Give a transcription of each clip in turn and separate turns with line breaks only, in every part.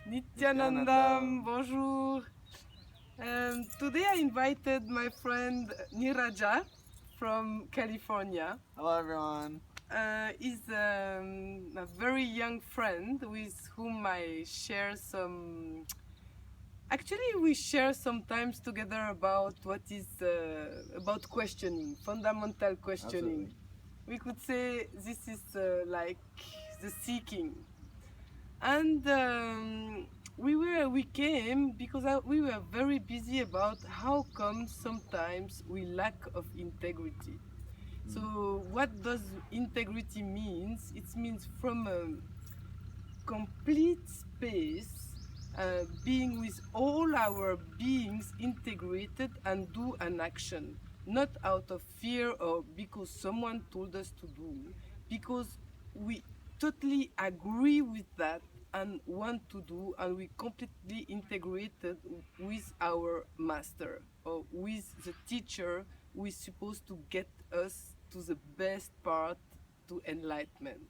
Nithyananda, bonjour. Today I invited my friend Neeraja from California.
Hello everyone.
He's a very young friend with whom I share some. Actually, we share sometimes together about what is about questioning, fundamental questioning.
Absolutely.
We could say this is like the seeking. And we came because we were very busy about how come sometimes we lack of integrity. So what does integrity means? It means from a complete space, being with all our beings integrated and do an action, not out of fear or because someone told us to do, because we totally agree with that and want to do, and we completely integrated with our master or with the teacher who is supposed to get us to the best part, to enlightenment.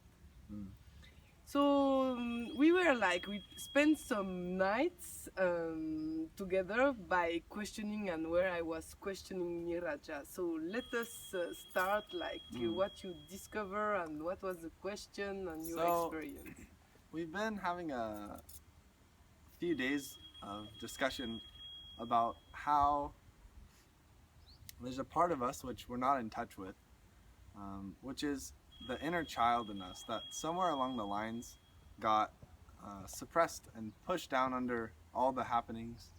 So we were like, we spent some nights together by questioning, and where I was questioning Neeraja. So let us start like what you discover and what was the question and your experience.
We've been having a few days of discussion about how there's a part of us which we're not in touch with, which is the inner child in us that somewhere along the lines got suppressed and pushed down under all the happenings,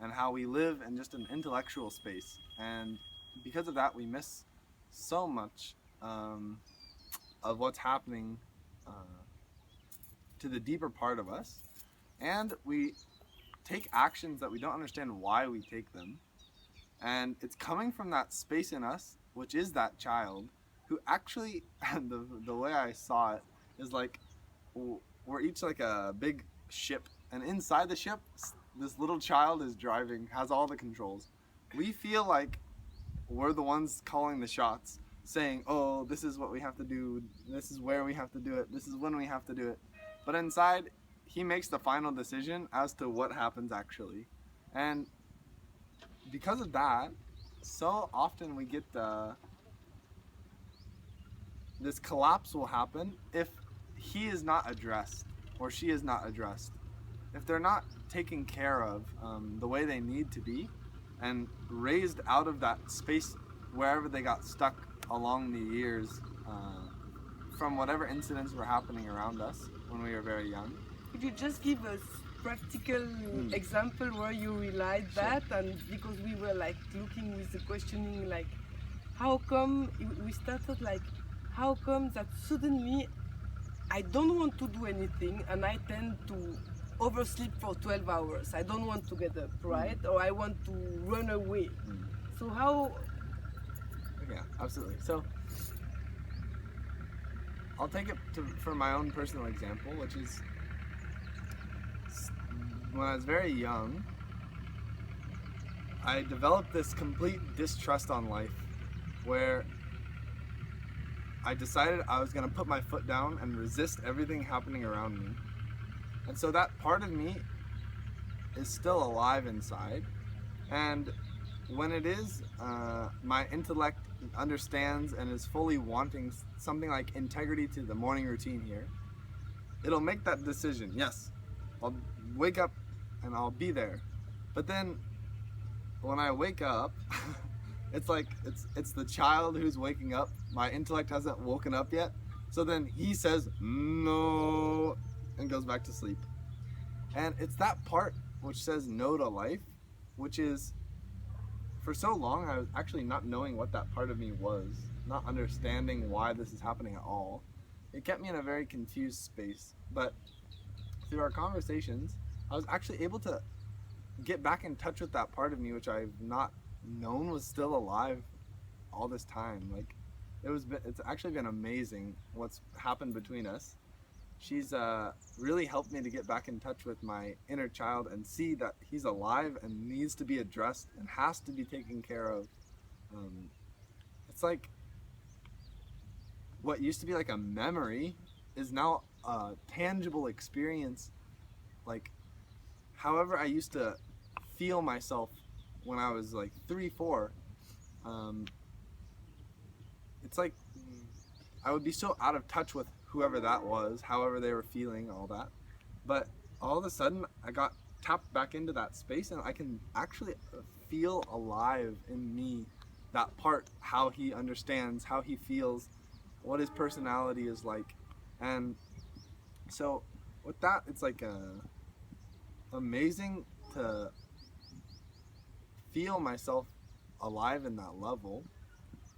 and how we live in just an intellectual space, and because of that we miss so much of what's happening to the deeper part of us, and we take actions that we don't understand why we take them, and it's coming from that space in us which is that child who actually the way I saw it is like we're each like a big ship, and inside the ship this little child is driving, has all the controls. We feel like we're the ones calling the shots, saying, oh, this is what we have to do, this is where we have to do it, this is when we have to do it. But inside, he makes the final decision as to what happens actually. And because of that, so often we get this collapse will happen if he is not addressed or she is not addressed. If they're not taken care of the way they need to be and raised out of that space wherever they got stuck along the years from whatever incidents were happening around us when we were very young.
Could you just give us practical example where you realized that? And because we were like looking with the questioning, like how come we started like, how come that suddenly I don't want to do anything and I tend to oversleep for 12 hours. I don't want to get up, right? Or I want to run away. So how?
Yeah, absolutely. So I'll take it for my own personal example, which is when I was very young, I developed this complete distrust on life where I decided I was going to put my foot down and resist everything happening around me. And so that part of me is still alive inside. And when it is, my intellect understands and is fully wanting something like integrity to the morning routine here, it'll make that decision. Yes, I'll wake up and I'll be there. But then when I wake up, it's like it's the child who's waking up. My intellect hasn't woken up yet. So then he says no and goes back to sleep. And it's that part which says no to life, which is, for so long I was actually not knowing what that part of me was, not understanding why this is happening at all. It kept me in a very confused space. But through our conversations, I was actually able to get back in touch with that part of me which I've not known was still alive all this time. Like it's actually been amazing what's happened between us. She's really helped me to get back in touch with my inner child and see that he's alive and needs to be addressed and has to be taken care of. It's like what used to be like a memory is now a tangible experience, like however I used to feel myself when I was like 3, 4, it's like I would be so out of touch with whoever that was, however they were feeling, all that. But all of a sudden, I got tapped back into that space, and I can actually feel alive in me, that part, how he understands, how he feels, what his personality is like. And so with that, it's like amazing to feel myself alive in that level,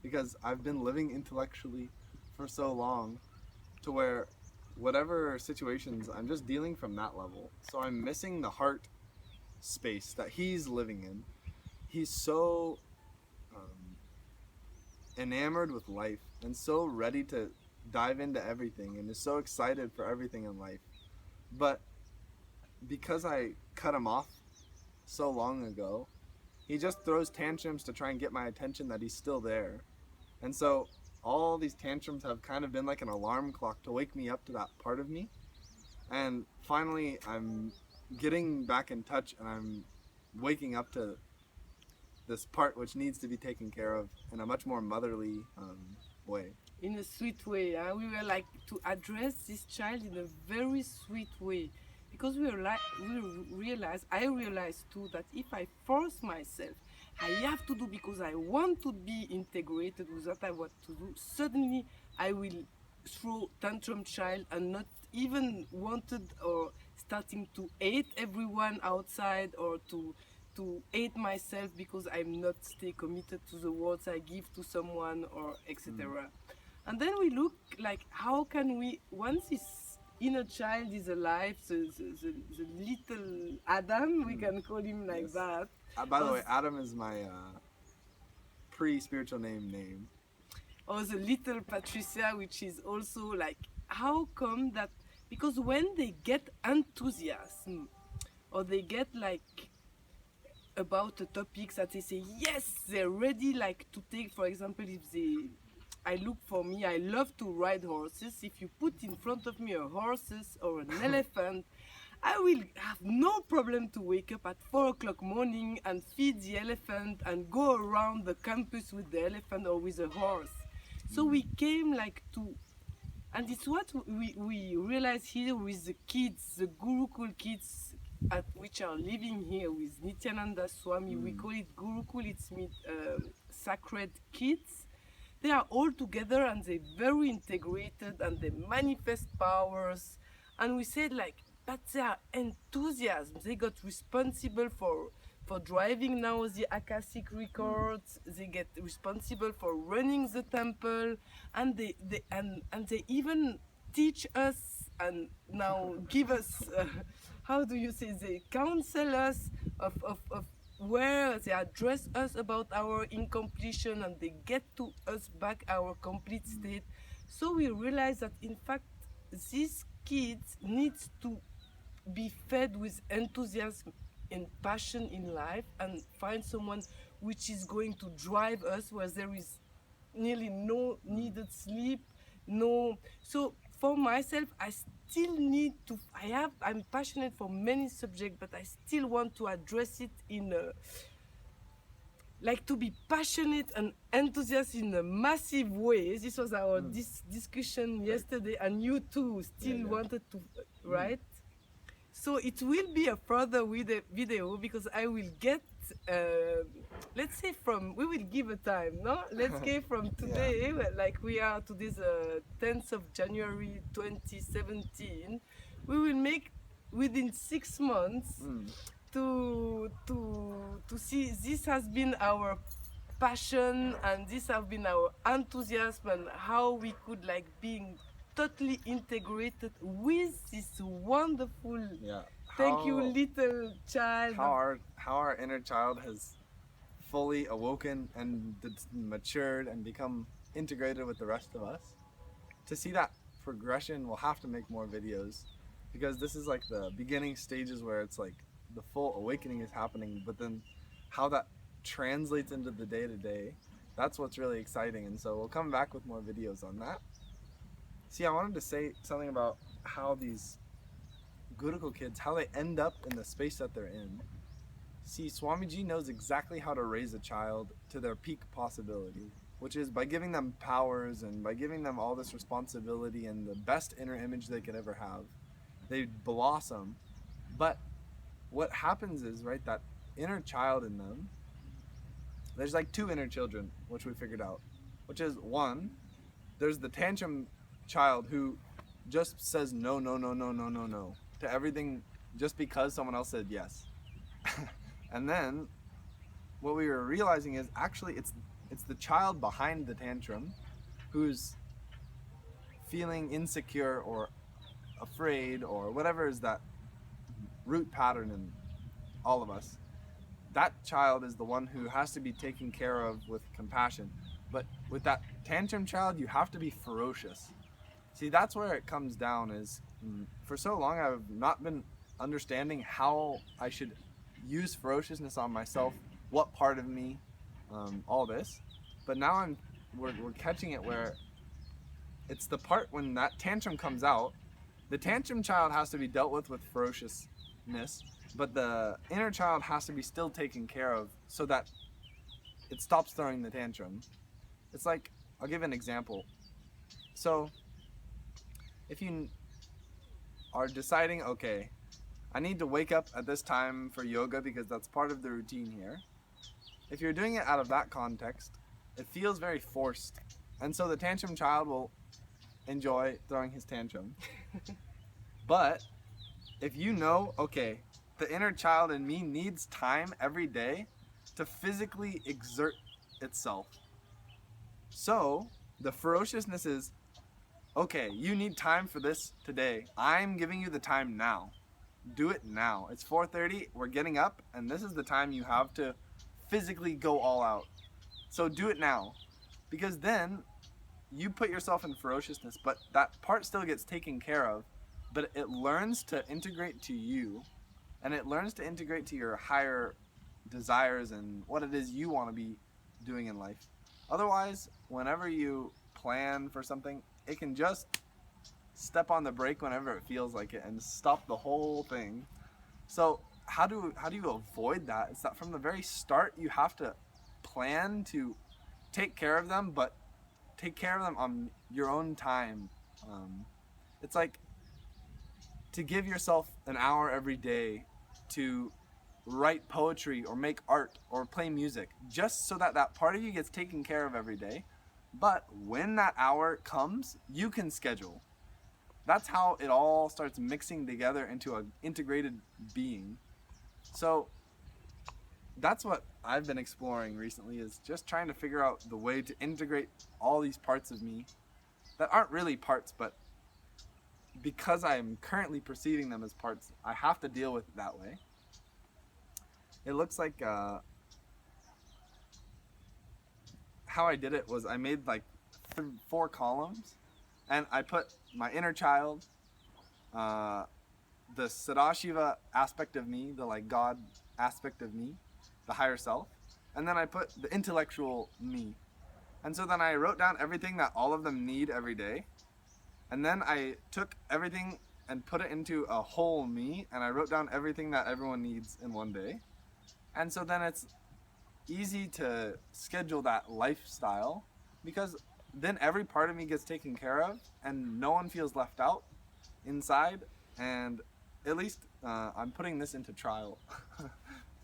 because I've been living intellectually for so long to where whatever situations, I'm just dealing from that level. So I'm missing the heart space that he's living in. He's so enamored with life and so ready to dive into everything and is so excited for everything in life. But because I cut him off so long ago, he just throws tantrums to try and get my attention that he's still there. And so all these tantrums have kind of been like an alarm clock to wake me up to that part of me. And finally, I'm getting back in touch, and I'm waking up to this part which needs to be taken care of in a much more motherly way.
In a sweet way. We were like to address this child in a very sweet way, because I realized too that if I force myself, I have to do because I want to be integrated with what I want to do, suddenly I will throw Tantrum Child and not even wanted or starting to hate everyone outside, or to hate myself because I'm not stay committed to the words I give to someone, or etc. And then we look like, how can we, once this inner child is alive, the little Adam, we can call him like
Yes.
that.
By the way, Adam is my pre-spiritual name.
Or the little Patricia, which is also like, how come that, because when they get enthusiasm, or they get like about the topics that they say, yes, they're ready, like to take, for example, if they, I look for me, I love to ride horses. If you put in front of me a horses or an elephant, I will have no problem to wake up at 4 o'clock morning and feed the elephant and go around the campus with the elephant or with a horse. So we came like to, and it's what we realize here with the kids, the Gurukul kids, which are living here with Nithyananda Swami. We call it Gurukul, it's sacred kids. They are all together and they're very integrated and they manifest powers. And we said like, but they are enthusiasm. They got responsible for driving now the Akashic records. They get responsible for running the temple, and they even teach us and now give us how do you say, they counsel us of where they address us about our incompletion, and they get to us back our complete state. So we realize that in fact these kids need to be fed with enthusiasm and passion in life, and find someone which is going to drive us where there is nearly no needed sleep, no. So for myself, I still need to, I'm passionate for many subjects, but I still want to address it in a, like to be passionate and enthusiastic in a massive way. This was our discussion yesterday, and you too still wanted to, right? So it will be a further video, because I will get, let's say we will give a time, no? Let's get from today, like we are, today's 10th of January 2017, we will make within 6 months to see, this has been our passion and this has been our enthusiasm, and how we could like being totally integrated with this wonderful, thank you little child,
how our inner child has fully awoken and matured and become integrated with the rest of us. To see that progression, we'll have to make more videos, because this is like the beginning stages where it's like the full awakening is happening, but then how that translates into the day-to-day, that's what's really exciting. And so we'll come back with more videos on that. See, I wanted to say something about how these Gurukul kids, how they end up in the space that they're in. See, Swamiji knows exactly how to raise a child to their peak possibility, which is by giving them powers and by giving them all this responsibility and the best inner image they could ever have. They blossom. But what happens is, right, that inner child in them, there's like two inner children, which we figured out, which is one, there's the tantrum child who just says no, no, no, no, no, no, no to everything just because someone else said yes. And then what we were realizing is actually it's the child behind the tantrum who's feeling insecure or afraid or whatever is that root pattern in all of us. That child is the one who has to be taken care of with compassion. But with that tantrum child, you have to be ferocious. See, that's where it comes down is, for so long I've not been understanding how I should use ferociousness on myself, what part of me, all this. But now we're catching it where it's the part when that tantrum comes out, the tantrum child has to be dealt with ferociousness, but the inner child has to be still taken care of so that it stops throwing the tantrum. It's like, I'll give an example. So, if you are deciding, okay, I need to wake up at this time for yoga because that's part of the routine here. If you're doing it out of that context, it feels very forced. And so the tantrum child will enjoy throwing his tantrum. But if you know, okay, the inner child in me needs time every day to physically exert itself. So the ferociousness is, okay, you need time for this today. I'm giving you the time now. Do it now. It's 4:30, we're getting up, and this is the time you have to physically go all out. So do it now. Because then you put yourself in ferociousness, but that part still gets taken care of, but it learns to integrate to you, and it learns to integrate to your higher desires and what it is you want to be doing in life. Otherwise, whenever you plan for something, it can just step on the brake whenever it feels like it and stop the whole thing. So how do you avoid that? It's that from the very start you have to plan to take care of them, but take care of them on your own time. It's like to give yourself an hour every day to write poetry or make art or play music, just so that that part of you gets taken care of every day. But when that hour comes, you can schedule. That's how it all starts mixing together into an integrated being. So that's what I've been exploring recently, is just trying to figure out the way to integrate all these parts of me that aren't really parts, but because I'm currently perceiving them as parts, I have to deal with it that way. It looks like how I did it was I made like 4 columns, and I put my inner child, the Sadashiva aspect of me, the like God aspect of me, the higher self, and then I put the intellectual me. And so then I wrote down everything that all of them need every day, and then I took everything and put it into a whole me, and I wrote down everything that everyone needs in one day. And so then it's easy to schedule that lifestyle, because then every part of me gets taken care of and no one feels left out inside. And at least I'm putting this into trial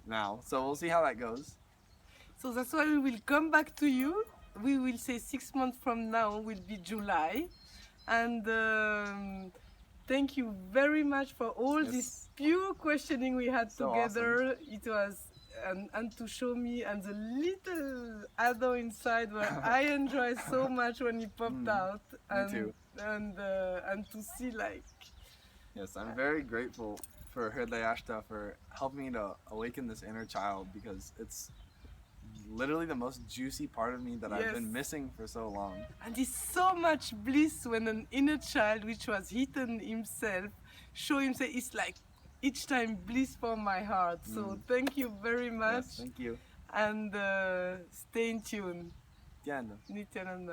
now, so we'll see how that goes.
So that's why we will come back to you. We will say 6 months from now will be July. And thank you very much for all this pure questioning we had
So
together.
awesome.
It was, and to show me and the little Ado inside where I enjoy so much when he popped out. And,
Me too.
And to see like...
Yes, I'm very grateful for Hridayashta for helping me to awaken this inner child, because it's literally the most juicy part of me that I've been missing for so long.
And it's so much bliss when an inner child, which was hidden himself, show himself. It's like each time bliss for my heart. So thank you very much.
Yes, thank you.
And stay in tune.
Nithyananda.
Nithyananda.